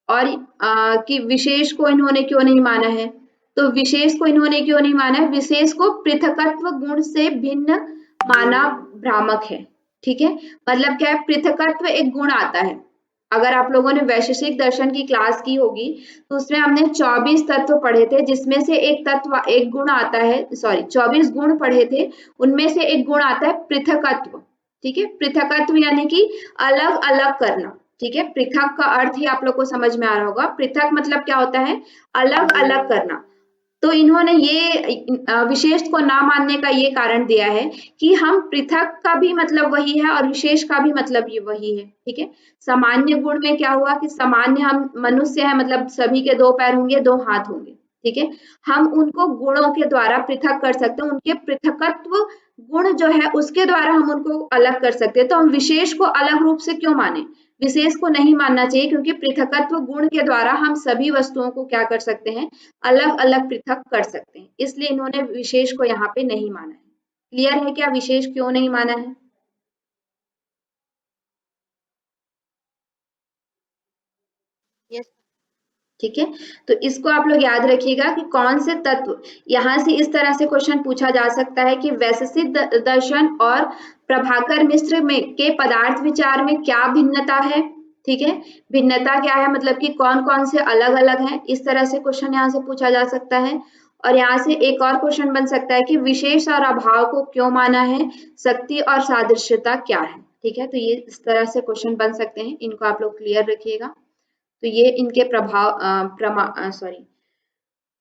और कि विशेष को इन्होंने क्यों नहीं माना है, तो विशेष को इन्होंने क्यों नहीं माना है? विशेष को पृथकत्व गुण से भिन्न माना भ्रामक है, ठीक है। मतलब क्या है? पृथकत्व एक गुण आता है। अगर आप लोगों ने वैशेषिक दर्शन की क्लास की होगी तो उसमें हमने 24 तत्व पढ़े थे, जिसमें से एक तत्व, एक गुण आता है, सॉरी 24 गुण पढ़े थे, उनमें से एक गुण आता है पृथकत्व, ठीक है। पृथकत्व यानी कि अलग अलग करना, ठीक है। पृथक का अर्थ ही आप लोग को समझ में आ रहा होगा। पृथक मतलब क्या होता है? अलग अलग करना। तो इन्होंने ये विशेष को ना मानने का ये कारण दिया है कि हम पृथक का भी मतलब वही है और विशेष का भी मतलब ये वही है, ठीक है। सामान्य गुण में क्या हुआ कि सामान्य हम मनुष्य है, मतलब सभी के 2 पैर होंगे, 2 हाथ होंगे, ठीक है। हम उनको गुणों के द्वारा पृथक कर सकते हैं, उनके पृथकत्व गुण जो है उसके द्वारा हम उनको अलग कर सकते हैं। तो हम विशेष को अलग रूप से क्यों माने? विशेष को नहीं मानना चाहिए, क्योंकि पृथकत्व गुण के द्वारा हम सभी वस्तुओं को क्या कर सकते हैं? अलग अलग पृथक कर सकते हैं। इसलिए इन्होंने विशेष को यहाँ पे नहीं माना है। क्लियर है क्या विशेष क्यों नहीं माना है? यस। ठीक है, तो इसको आप लोग याद रखिएगा कि कौन से तत्व, यहाँ से इस तरह से क्वेश्चन पूछा जा सकता है कि वैशेषिक दर्शन और प्रभाकर मिश्र में के पदार्थ विचार में क्या भिन्नता है, ठीक है। भिन्नता क्या है, मतलब कि कौन कौन से अलग अलग हैं, इस तरह से क्वेश्चन यहाँ से पूछा जा सकता है। और यहाँ से एक और क्वेश्चन बन सकता है कि विशेष और अभाव को क्यों माना है, शक्ति और सादृश्यता क्या है, ठीक है। तो ये इस तरह से क्वेश्चन बन सकते हैं, इनको आप लोग क्लियर रखिएगा। तो ये इनके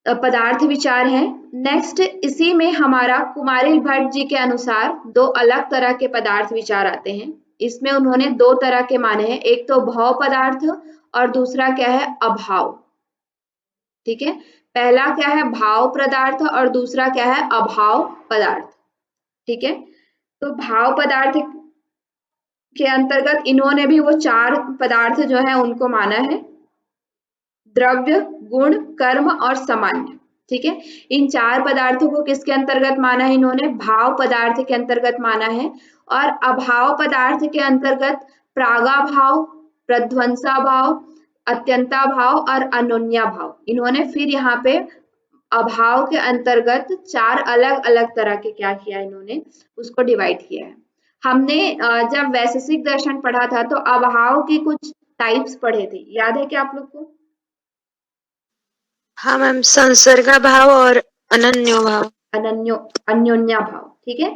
पदार्थ विचार हैं। नेक्स्ट इसी में हमारा कुमारिल भट्ट जी के अनुसार 2 अलग तरह के पदार्थ विचार आते हैं। इसमें उन्होंने 2 तरह के माने हैं, एक तो भव पदार्थ और दूसरा क्या है? अभाव, ठीक है। पहला क्या है? भाव पदार्थ और दूसरा क्या है? अभाव पदार्थ, ठीक है। तो भाव पदार्थ के अंतर्गत इन्होंने भी वो 4 पदार्थ जो है उनको माना है, द्रव्य, गुण, कर्म और सामान्य, ठीक है। इन 4 पदार्थों को किसके अंतर्गत माना है इन्होंने? भाव पदार्थ के अंतर्गत माना है। और अभाव पदार्थ के अंतर्गत प्रागाभाव, प्रध्वंसाभाव, अत्यंताभाव और अनोन्याभाव, इन्होंने फिर यहाँ पे अभाव के अंतर्गत 4 अलग अलग तरह के क्या किया इन्होंने, उसको डिवाइड किया है। हमने जब वैशेषिक दर्शन पढ़ा था तो अभाव की कुछ टाइप्स पढ़े थे, याद है क्या आप लोग को? हाँ मैम, संसर्गा भाव और अनन्यो भाव। अन्योन्या भाव, ठीक है।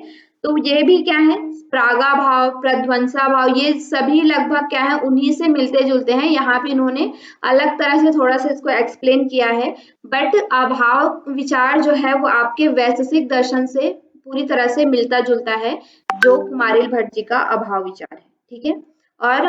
तो ये भी क्या है? प्रागा भाव, प्रध्वंसा भाव, ये सभी लगभग क्या है? उन्हीं से मिलते जुलते हैं। यहाँ पे इन्होंने अलग तरह से थोड़ा सा इसको एक्सप्लेन किया है, बट अभाव विचार जो है वो आपके वैशेषिक दर्शन से पूरी तरह से मिलता जुलता है, जो कुमारिल भट्ट जी का अभाव विचार है, ठीक है। और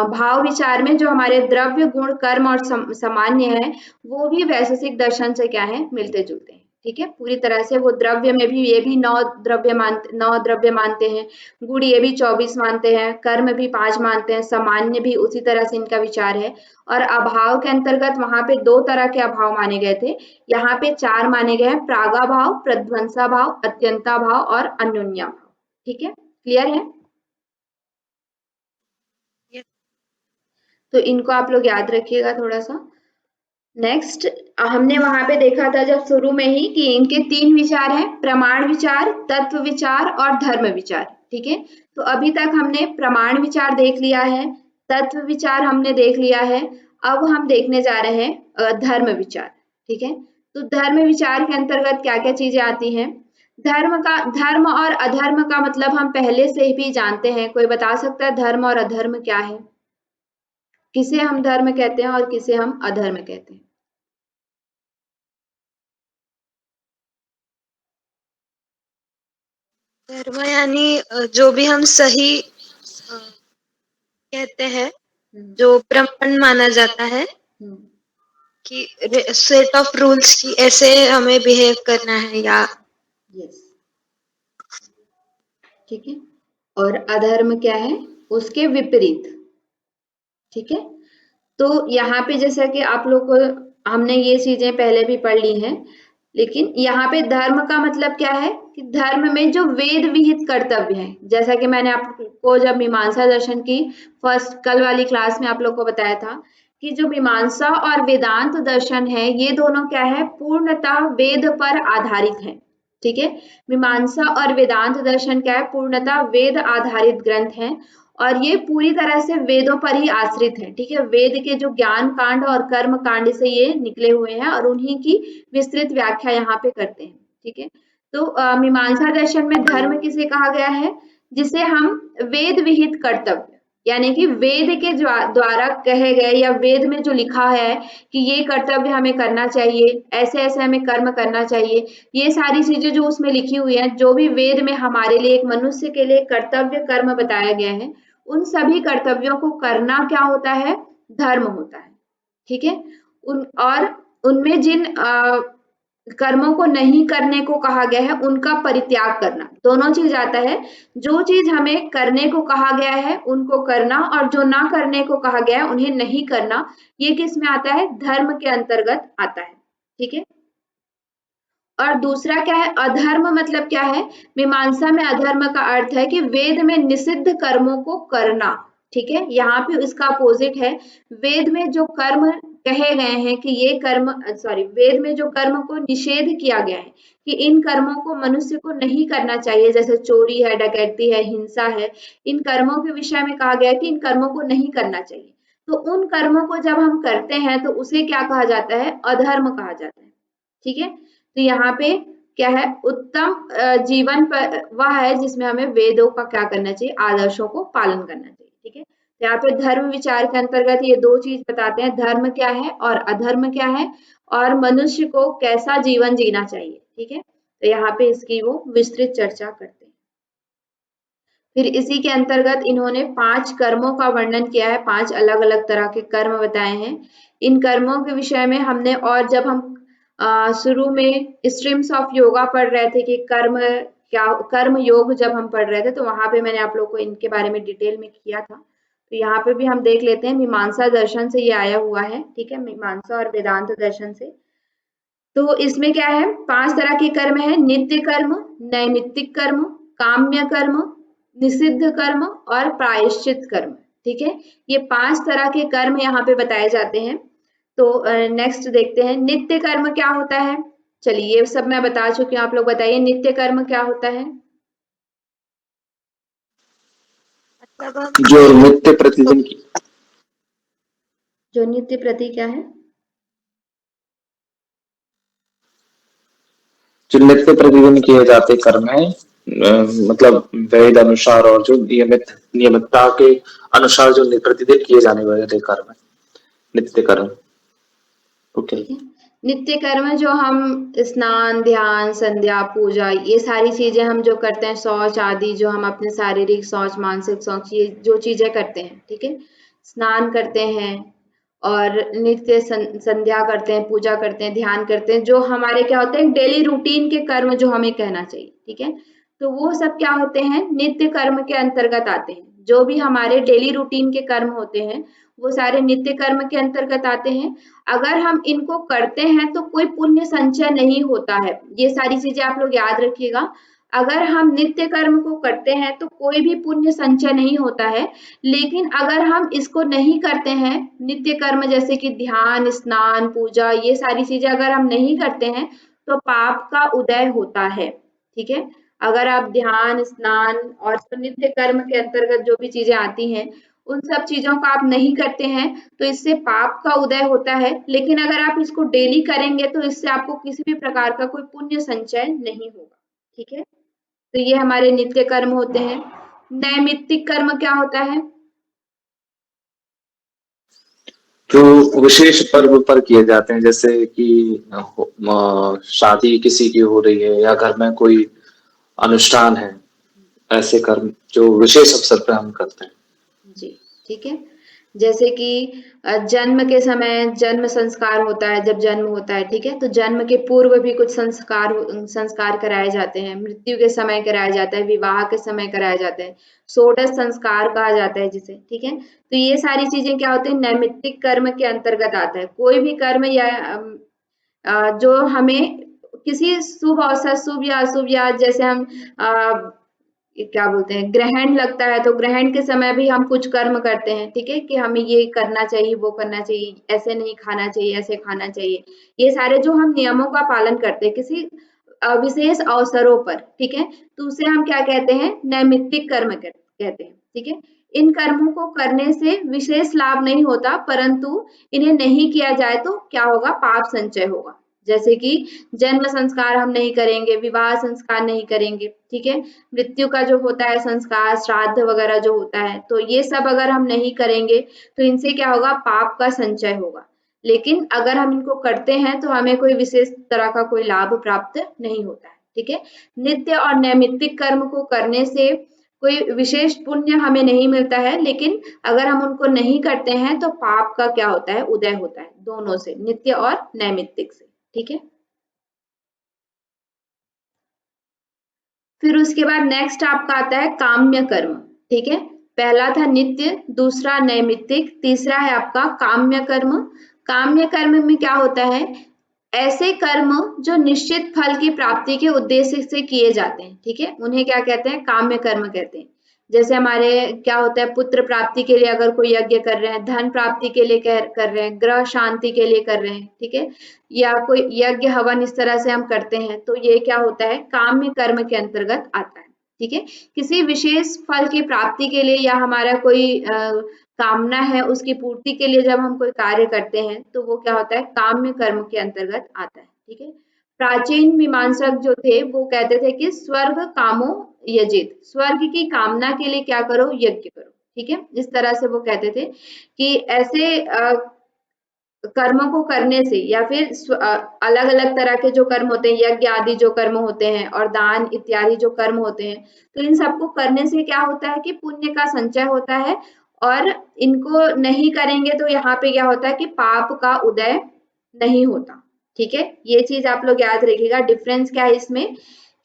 भाव विचार में जो हमारे द्रव्य गुण कर्म और सामान्य है वो भी वैशेषिक दर्शन से क्या है, मिलते जुलते हैं। ठीक है, पूरी तरह से वो द्रव्य में भी ये भी 9 द्रव्य मानते हैं, गुण ये भी 24 मानते हैं, कर्म भी 5 मानते हैं, सामान्य भी उसी तरह से इनका विचार है। और अभाव के अंतर्गत वहां पे 2 तरह के अभाव माने गए थे, यहाँ पे 4 माने गए हैं, प्रागा भाव, प्रध्वंसा भाव, अत्यंता भाव और अन्योन्या भाव। ठीक है, क्लियर है? तो इनको आप लोग याद रखिएगा थोड़ा सा। नेक्स्ट हमने वहां पे देखा था जब शुरू में ही कि इनके 3 विचार हैं, प्रमाण विचार, तत्व विचार और धर्म विचार। ठीक है, तो अभी तक हमने प्रमाण विचार देख लिया है, तत्व विचार हमने देख लिया है, अब हम देखने जा रहे हैं धर्म विचार। ठीक है, तो धर्म विचार के अंतर्गत क्या क्या चीजें आती हैं? धर्म और अधर्म का मतलब हम पहले से भी जानते हैं। कोई बता सकता है धर्म और अधर्म क्या है? किसे हम धर्म कहते हैं और किसे हम अधर्म कहते हैं? धर्म यानी जो भी हम सही कहते हैं, जो प्रमाण माना जाता है कि सेट ऑफ रूल्स की ऐसे हमें बिहेव करना है या यस, ठीक है। और अधर्म क्या है? उसके विपरीत। ठीक है, तो यहाँ पे जैसा कि आप लोग को हमने ये चीजें पहले भी पढ़ ली हैं, लेकिन यहाँ पे धर्म का मतलब क्या है कि धर्म में जो वेद विहित कर्तव्य है, जैसा कि मैंने आपको जब मीमांसा दर्शन की फर्स्ट कल वाली क्लास में आप लोग को बताया था कि जो मीमांसा और वेदांत दर्शन है ये दोनों क्या है, पूर्णतः वेद पर आधारित है। ठीक है, मीमांसा और वेदांत दर्शन क्या है, पूर्णतः वेद आधारित ग्रंथ है और ये पूरी तरह से वेदों पर ही आश्रित है। ठीक है, वेद के जो ज्ञान कांड और कर्म कांड से ये निकले हुए हैं और उन्हीं की विस्तृत व्याख्या यहाँ पे करते हैं। ठीक है, तो मीमांसा दर्शन में धर्म किसे कहा गया है? जिसे हम वेद विहित कर्तव्य, यानी कि वेद के द्वारा कहे गए या वेद में जो लिखा है कि ये कर्तव्य हमें करना चाहिए, ऐसे ऐसे हमें कर्म करना चाहिए, ये सारी चीजें जो उसमें लिखी हुई है, जो भी वेद में हमारे लिए एक मनुष्य के लिए कर्तव्य कर्म बताया गया है, उन सभी कर्तव्यों को करना क्या होता है? धर्म होता है। ठीक है, उनमें जिन कर्मों को नहीं करने को कहा गया है उनका परित्याग करना, दोनों चीज आता है। जो चीज हमें करने को कहा गया है उनको करना और जो ना करने को कहा गया है उन्हें नहीं करना, ये किस में आता है? धर्म के अंतर्गत आता है। ठीक है, और दूसरा क्या है? अधर्म मतलब क्या है? मीमांसा में अधर्म का अर्थ है कि वेद में निषिद्ध कर्मों को करना। ठीक है, यहाँ पे इसका अपोजिट है, वेद में जो कर्म कहे गए हैं कि ये कर्म वेद में जो कर्म को निषेध किया गया है कि इन कर्मों को मनुष्य को नहीं करना चाहिए, जैसे चोरी है, डकैती है, हिंसा है, इन कर्मों के विषय में कहा गया है कि इन कर्मों को नहीं करना चाहिए। तो उन कर्मों को जब हम करते हैं तो उसे क्या कहा जाता है? अधर्म कहा जाता है। ठीक है, तो यहाँ पे क्या है? उत्तम जीवन पर वह है जिसमें हमें वेदों का क्या करना चाहिए? आदर्शों को पालन करना चाहिए। ठीक है, तो यहाँ पे धर्म विचार के अंतर्गत ये 2 चीज बताते हैं, धर्म क्या है और अधर्म क्या है और मनुष्य को कैसा जीवन जीना चाहिए। ठीक है, तो यहाँ पे इसकी वो विस्तृत चर्चा करते हैं। फिर इसी के अंतर्गत इन्होंने 5 कर्मों का वर्णन किया है, 5 अलग अलग तरह के कर्म बताए हैं। इन कर्मों के विषय में हमने, और जब हम शुरू में स्ट्रीम्स ऑफ योगा पढ़ रहे थे कि कर्म योग जब हम पढ़ रहे थे तो वहां पे मैंने आप लोग को इनके बारे में डिटेल में किया था। तो यहाँ पे भी हम देख लेते हैं, मीमांसा दर्शन से ये आया हुआ है। ठीक है, मीमांसा और वेदांत दर्शन से। तो इसमें क्या है? 5 तरह के कर्म है, नित्य कर्म, नैमित्तिक कर्म, काम्य कर्म, निषिद्ध कर्म और प्रायश्चित कर्म। ठीक है, ये 5 तरह के कर्म यहाँ पे बताए जाते हैं। तो नेक्स्ट देखते हैं, नित्य कर्म क्या होता है? चलिए ये सब मैं बता चुकी हूँ, आप लोग बताइए नित्य कर्म क्या होता है? जो नित्य प्रतिदिन की, जो नित्य प्रति क्या है? जो नित्य प्रतिदिन किए जाते कर्म है, मतलब वेद अनुसार और जो नियमितता के अनुसार जो प्रतिदिन किए जाने वाले कर्म है, नित्य कर्म। ओके, नित्य कर्म जो हम स्नान, ध्यान, संध्या, पूजा, ये सारी चीजें हम जो करते हैं, शौच आदि जो हम अपने शारीरिक शौच, मानसिक शौच, ये जो चीजें करते हैं, ठीक है, स्नान करते हैं और नित्य संध्या करते हैं, पूजा करते हैं, ध्यान करते हैं, जो हमारे क्या होते हैं डेली रूटीन के कर्म जो हमें कहना चाहिए, ठीक है। तो वो सब क्या होते हैं, नित्य कर्म के अंतर्गत आते हैं। जो भी हमारे डेली रूटीन के कर्म होते हैं वो सारे नित्य कर्म के अंतर्गत आते हैं। अगर हम इनको करते हैं तो कोई पुण्य संचय नहीं होता है। ये सारी चीजें आप लोग याद रखिएगा। अगर हम नित्य कर्म को करते हैं तो कोई भी पुण्य संचय नहीं होता है, लेकिन अगर हम इसको नहीं करते हैं, नित्य कर्म जैसे कि ध्यान, स्नान, पूजा, ये सारी चीजें अगर हम नहीं करते हैं तो पाप का उदय होता है, ठीक है। अगर आप ध्यान, स्नान और नित्य कर्म के अंतर्गत जो भी चीजें आती हैं उन सब चीजों का आप नहीं करते हैं तो इससे पाप का उदय होता है। लेकिन अगर आप इसको डेली करेंगे तो इससे आपको किसी भी प्रकार का कोई पुण्य संचय नहीं होगा, ठीक है। तो ये हमारे नित्य कर्म होते हैं। नैमित्तिक कर्म क्या होता है? जो विशेष पर्व पर किए जाते हैं, जैसे कि शादी किसी की हो रही है या घर में कोई अनुष्ठान है, ऐसे कर्म जो विशेष अवसर पर हम करते हैं। जी, ठीक है। जैसे कि जन्म के समय जन्म संस्कार होता है, जब जन्म होता है, ठीक है। तो जन्म के पूर्व भी कुछ संस्कार कराए जाते हैं, मृत्यु के समय कराया जाता है, विवाह के समय कराया जाता है, षोडश संस्कार कहा जाता है जिसे, ठीक है। तो ये सारी चीजें क्या होती है, नैमित्तिक कर्म के अंतर्गत आता है। कोई भी कर्म या जो हमें किसी शुभ अवसर, शुभ या अशुभ, या जैसे हम क्या बोलते हैं, ग्रहण लगता है तो ग्रहण के समय भी हम कुछ कर्म करते हैं, ठीक है, कि हमें ये करना चाहिए, वो करना चाहिए, ऐसे नहीं खाना चाहिए, ऐसे खाना चाहिए। ये सारे जो हम नियमों का पालन करते हैं किसी विशेष अवसरों पर, ठीक है, तो उसे हम क्या कहते हैं, नैमित्तिक कर्म कहते हैं, ठीक है। इन कर्मों को करने से विशेष लाभ नहीं होता, परंतु इन्हें नहीं किया जाए तो क्या होगा, पाप संचय होगा। जैसे कि जन्म संस्कार हम नहीं करेंगे, विवाह संस्कार नहीं करेंगे, ठीक है, मृत्यु का जो होता है संस्कार, श्राद्ध वगैरह जो होता है, तो ये सब अगर हम नहीं करेंगे तो इनसे क्या होगा, पाप का संचय होगा। लेकिन अगर हम इनको करते हैं तो हमें कोई विशेष तरह का कोई लाभ प्राप्त नहीं होता है, ठीक है। नित्य और नैमित्तिक कर्म को करने से कोई विशेष पुण्य हमें नहीं मिलता है, लेकिन अगर हम उनको नहीं करते हैं तो पाप का क्या होता है, उदय होता है, दोनों से, नित्य और नैमित्तिक से, ठीक है। फिर उसके बाद नेक्स्ट आपका आता है काम्य कर्म, ठीक है। पहला था नित्य, दूसरा नैमित्तिक, तीसरा है आपका काम्य कर्म। काम्य कर्म में क्या होता है, ऐसे कर्म जो निश्चित फल की प्राप्ति के उद्देश्य से किए जाते हैं, ठीक है, उन्हें क्या कहते हैं, काम्य कर्म कहते हैं। जैसे हमारे क्या होता है, पुत्र प्राप्ति के लिए अगर कोई यज्ञ कर रहे हैं, धन प्राप्ति के लिए कर रहे हैं, ग्रह शांति के लिए कर रहे हैं, ठीक है, या कोई यज्ञ हवन इस तरह से हम करते हैं, तो ये क्या होता है, काम्य कर्म के अंतर्गत आता है, ठीक है। किसी विशेष फल की प्राप्ति के लिए या हमारा कोई कामना है उसकी पूर्ति के लिए जब हम कोई कार्य करते हैं तो वो क्या होता है, काम्य कर्म के अंतर्गत आता है, ठीक है। प्राचीन मीमांसक जो थे वो कहते थे कि स्वर्ग कामो यजित, स्वर्ग की कामना के लिए क्या करो, यज्ञ करो, ठीक है। इस तरह से वो कहते थे कि ऐसे कर्मों को करने से, या फिर अलग अलग तरह के जो कर्म होते हैं, यज्ञ आदि जो कर्म होते हैं और दान इत्यादि जो कर्म होते हैं, तो इन सबको करने से क्या होता है कि पुण्य का संचय होता है, और इनको नहीं करेंगे तो यहाँ पे क्या होता है कि पाप का उदय नहीं होता, ठीक है। ये चीज आप लोग याद रखिएगा, डिफरेंस क्या है इसमें,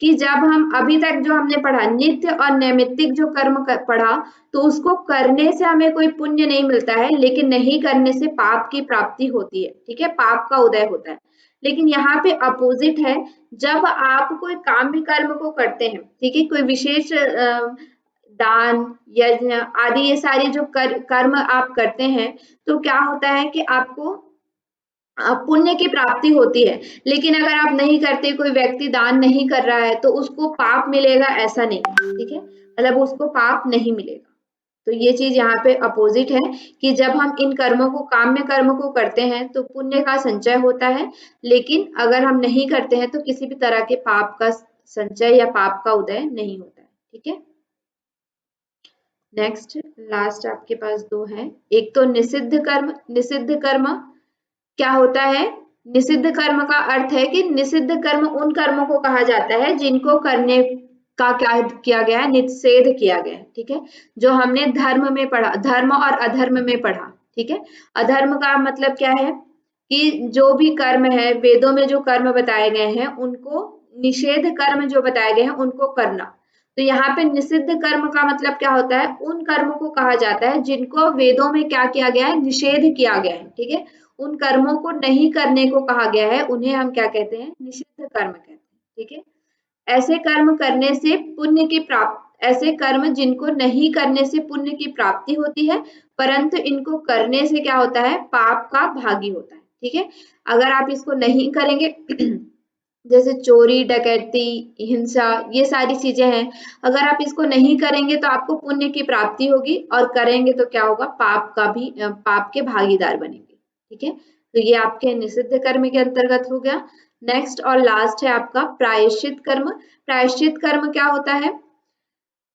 कि जब हम अभी तक जो हमने पढ़ा नित्य और नैमित्तिक जो कर्म पढ़ा, तो उसको करने से हमें कोई पुण्य नहीं मिलता है, लेकिन नहीं करने से पाप की प्राप्ति होती है, ठीक है, पाप का उदय होता है। लेकिन यहाँ पे अपोजिट है, जब आप कोई काम्य कर्म को करते हैं, ठीक है, कोई विशेष दान, यज्ञ आदि ये सारे जो कर्म आप करते हैं, तो क्या होता है कि आपको पुण्य की प्राप्ति होती है। लेकिन अगर आप नहीं करते, कोई व्यक्ति दान नहीं कर रहा है तो उसको पाप मिलेगा ऐसा नहीं, ठीक है, मतलब उसको पाप नहीं मिलेगा। तो ये चीज यहाँ पे अपोजिट है कि जब हम इन कर्मों को, काम्य कर्म को करते हैं तो पुण्य का संचय होता है, लेकिन अगर हम नहीं करते हैं तो किसी भी तरह के पाप का संचय या पाप का उदय नहीं होता है, ठीक है। नेक्स्ट लास्ट आपके पास दो है, एक तो निषिद्ध कर्म। निषिद्ध कर्म क्या होता है, निषिद्ध कर्म का अर्थ है कि निषिद्ध कर्म उन कर्मों को कहा जाता है जिनको का क्या किया गया है, निषेध किया गया है, ठीक है। जो हमने धर्म में पढ़ा, धर्म और अधर्म में पढ़ा, ठीक है। अधर्म का मतलब क्या है कि जो भी कर्म है, वेदों में जो कर्म बताए गए हैं उनको, निषेध कर्म जो बताए गए हैं उनको करना। तो यहाँ पे निषिद्ध कर्म का मतलब क्या होता है, उन कर्मों को कहा जाता है जिनको वेदों में क्या किया गया है, निषेध किया गया है, ठीक है। उन कर्मों को नहीं करने को कहा गया है, उन्हें हम क्या कहते हैं, निषिद्ध कर्म कहते हैं, ठीक है। ऐसे कर्म करने से पुण्य की प्राप्ति, ऐसे कर्म जिनको नहीं करने से पुण्य की प्राप्ति होती है, परंतु इनको करने से क्या होता है, पाप का भागी होता है, ठीक है। अगर आप इसको नहीं करेंगे जैसे चोरी, डकैती, हिंसा, ये सारी चीजें हैं, अगर आप इसको नहीं करेंगे तो आपको पुण्य की प्राप्ति होगी, और करेंगे तो क्या होगा, पाप का भी, पाप के भागीदार बनेंगे, ठीक है। तो ये आपके निषिद्ध कर्म के अंतर्गत हो गया। नेक्स्ट और लास्ट है आपका प्रायश्चित कर्म। प्रायश्चित कर्म क्या होता है,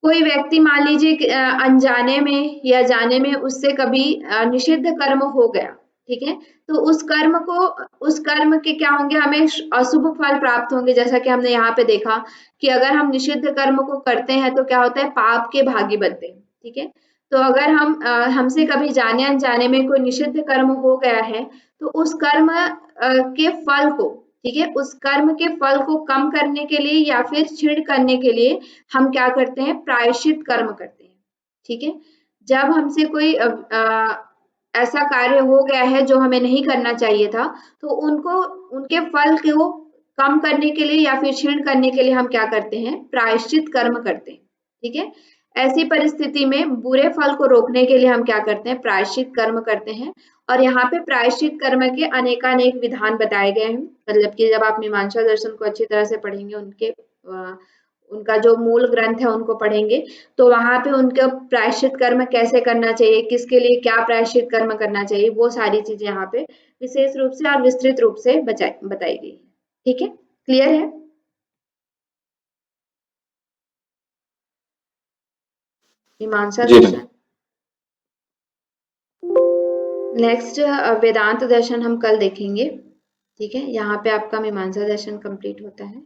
कोई व्यक्ति मान लीजिए अनजाने में या जाने में उससे कभी निषिद्ध कर्म हो गया, ठीक है। तो उस कर्म के क्या होंगे, हमें अशुभ फल प्राप्त होंगे। जैसा कि हमने यहाँ पे देखा कि अगर हम निषिद्ध कर्म को करते हैं तो क्या होता है, पाप के भागी बनते हैं, ठीक है। तो अगर हमसे कभी जाने अनजाने में कोई निषिद्ध कर्म हो गया है, तो उस कर्म के फल को, ठीक है, उस कर्म के फल को कम करने के लिए या फिर क्षीण करने के लिए हम क्या करते हैं, प्रायश्चित कर्म करते हैं, ठीक है। जब हमसे कोई ऐसा कार्य हो गया है जो हमें नहीं करना चाहिए था, तो उनको, उनके फल को कम करने के लिए या फिर क्षीण करने के लिए हम क्या करते हैं, प्रायश्चित कर्म करते हैं, ठीक है। ऐसी परिस्थिति में बुरे फल को रोकने के लिए हम क्या करते हैं, प्रायश्चित कर्म करते हैं। और यहाँ पे प्रायश्चित कर्म के अनेकानेक विधान बताए गए हैं। मतलब कि जब आप मीमांसा दर्शन को अच्छी तरह से पढ़ेंगे, उनका जो मूल ग्रंथ है उनको पढ़ेंगे, तो वहां पे उनका प्रायश्चित कर्म कैसे करना चाहिए, किसके लिए क्या प्रायश्चित कर्म करना चाहिए, वो सारी चीजें यहाँ पे विशेष रूप से और विस्तृत रूप से बताई गई है, ठीक है। क्लियर है? मीमांसा जी दर्शन। नेक्स्ट वेदांत दर्शन हम कल देखेंगे, ठीक है। यहाँ पे आपका मीमांसा दर्शन कंप्लीट होता है।